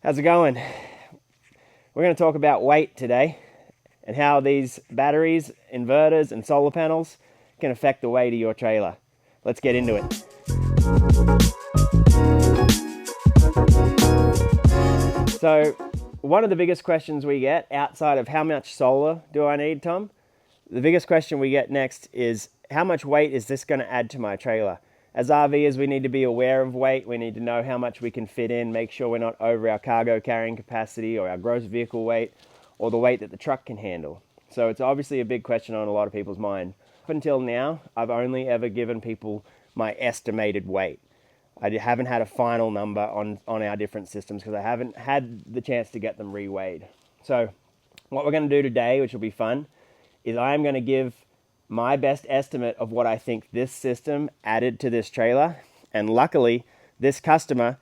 How's it going? We're going to talk about weight today and how these batteries, inverters, and solar panels can affect the weight of your trailer. Let's get into it. So, one of the biggest questions we get outside of how much solar do I need, Tom? The biggest question we get next is how much weight is this going to add to my trailer? As RVers, we need to be aware of weight. We need to know how much we can fit in, make sure we're not over our cargo carrying capacity or our gross vehicle weight or the weight that the truck can handle. So it's obviously a big question on a lot of people's mind. Up until now, I've only ever given people my estimated weight. I haven't had a final number on our different systems because I haven't had the chance to get them reweighed. So what we're going to do today, which will be fun, is I'm going to give my best estimate of what I think this system added to this trailer. And luckily, this customer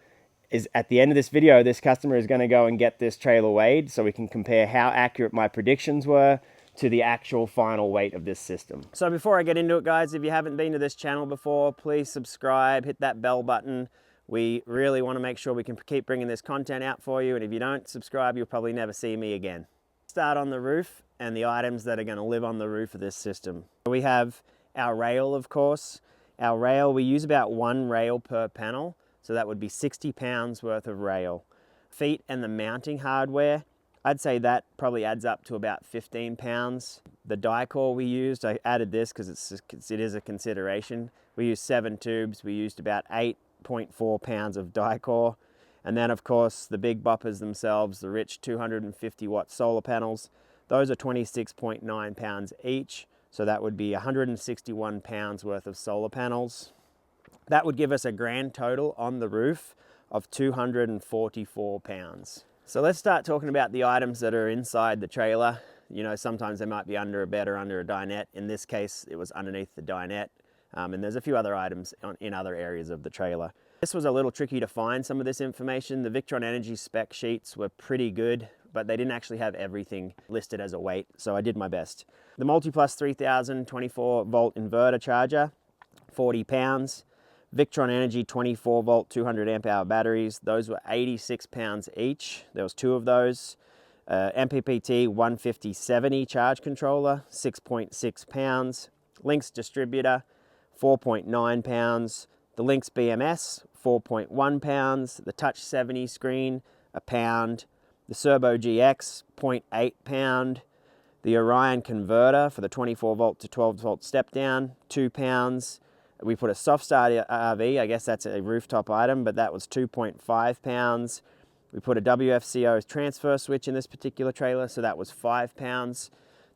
is, at the end of this video, this customer is going to go and get this trailer weighed so we can compare how accurate my predictions were to the actual final weight of this system. So before I get into it, guys, if you haven't been to this channel before, please subscribe, hit that bell button. We really want to make sure we can keep bringing this content out for you. And if you don't subscribe, you'll probably never see me again. Start on the roof and the items that are going to live on the roof of this system. We have our rail, of course. Our rail, we use about 1 rail per panel, so that would be 60 pounds worth of rail. Feet and the mounting hardware, I'd say that probably adds up to about 15 pounds. The die core we used, I added this because it is a consideration. We used 7 tubes, we used about 8.4 pounds of die core. And then of course the big boppers themselves, the rich 250 watt solar panels, those are 26.9 pounds each. So that would be 161 pounds worth of solar panels. That would give us a grand total on the roof of 244 pounds. So let's start talking about the items that are inside the trailer. You know, sometimes they might be under a bed or under a dinette. In this case, it was underneath the dinette. And there's a few other items in other areas of the trailer. This was a little tricky to find some of this information. The Victron Energy spec sheets were pretty good, but they didn't actually have everything listed as a weight, so I did my best. The MultiPlus 3000 24 volt inverter charger, 40 pounds. Victron Energy 24 volt 200 amp hour batteries, those were 86 pounds each. There was 2 of those. MPPT 150/70 charge controller, 6.6 pounds. Lynx distributor, 4.9 pounds. The Lynx BMS, 4.1 pounds. The Touch 70 screen, 1 pound. The Serbo GX, 0.8 pound. The Orion converter for the 24 volt to 12 volt step down, 2 pounds. We put a soft start RV, I guess that's a rooftop item, but that was 2.5 pounds. We put a WFCO transfer switch in this particular trailer, so that was 5 pounds.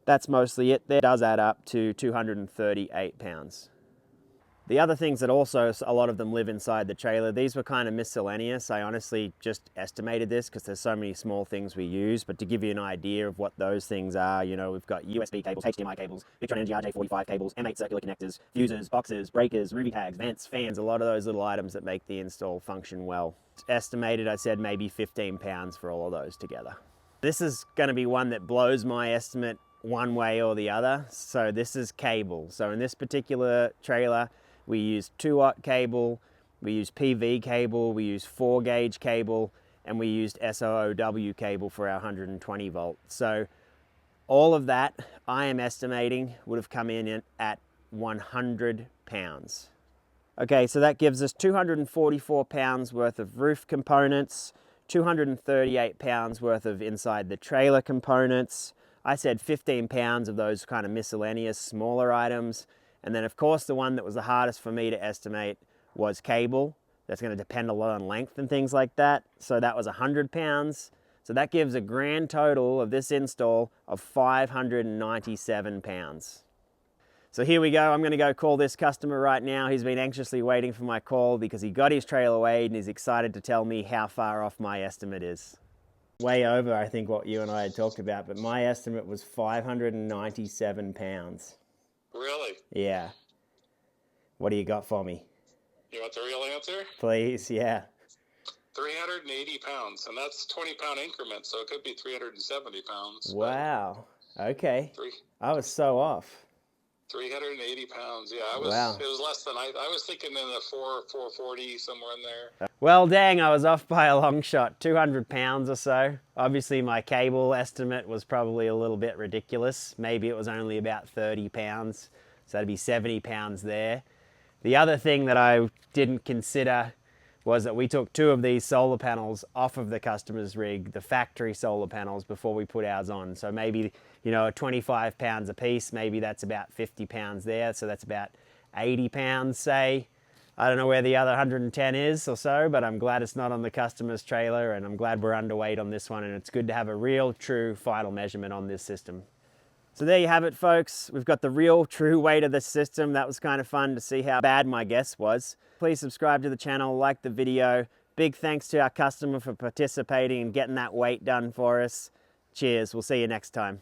That's mostly it there. It does add up to 238 pounds. The other things that also, a lot of them live inside the trailer, these were kind of miscellaneous. I honestly just estimated this because there's so many small things we use, but to give you an idea of what those things are, you know, we've got USB cables, HDMI cables, Victron Energy RJ45 cables, M8 circular connectors, fuses, boxes, breakers, Ruby tags, vents, fans, a lot of those little items that make the install function well. Estimated, I said maybe 15 pounds for all of those together. This is going to be one that blows my estimate one way or the other. So this is cable. So in this particular trailer, we use 2-aught cable, we use PV cable, we use 4-gauge cable, and we used SOOW cable for our 120 volt. So all of that, I am estimating, would have come in at 100 pounds. Okay, so that gives us 244 pounds worth of roof components, 238 pounds worth of inside the trailer components. I said 15 pounds of those kind of miscellaneous smaller items. And then of course the one that was the hardest for me to estimate was cable. That's going to depend a lot on length and things like that. So that was 100 pounds. So that gives a grand total of this install of 597 pounds. So here we go. I'm going to go call this customer right now. He's been anxiously waiting for my call because he got his trailer weighed and he's excited to tell me how far off my estimate is. Way over, I think, what you and I had talked about, but my estimate was 597 pounds. Really? Yeah. What do you got for me? You want the real answer? Please, yeah. 380 pounds, and that's 20-pound increments, so it could be 370 pounds. Wow. Okay. I was so off. 380 pounds. Yeah, Wow. It was less than I was thinking in the 440, somewhere in there. Well, dang, I was off by a long shot, 200 pounds or so. Obviously, my cable estimate was probably a little bit ridiculous. Maybe it was only about 30 pounds, so that'd be 70 pounds there. The other thing that I didn't consider was that we took 2 of these solar panels off of the customer's rig, the factory solar panels, before we put ours on. So maybe, you know, 25 pounds a piece, maybe that's about 50 pounds there. So that's about 80 pounds, say. I don't know where the other 110 is or so, but I'm glad it's not on the customer's trailer, and I'm glad we're underweight on this one, and it's good to have a real, true final measurement on this system. So there you have it, folks. We've got the real, true weight of the system. That was kind of fun to see how bad my guess was. Please subscribe to the channel, like the video. Big thanks to our customer for participating and getting that weight done for us. Cheers. We'll see you next time.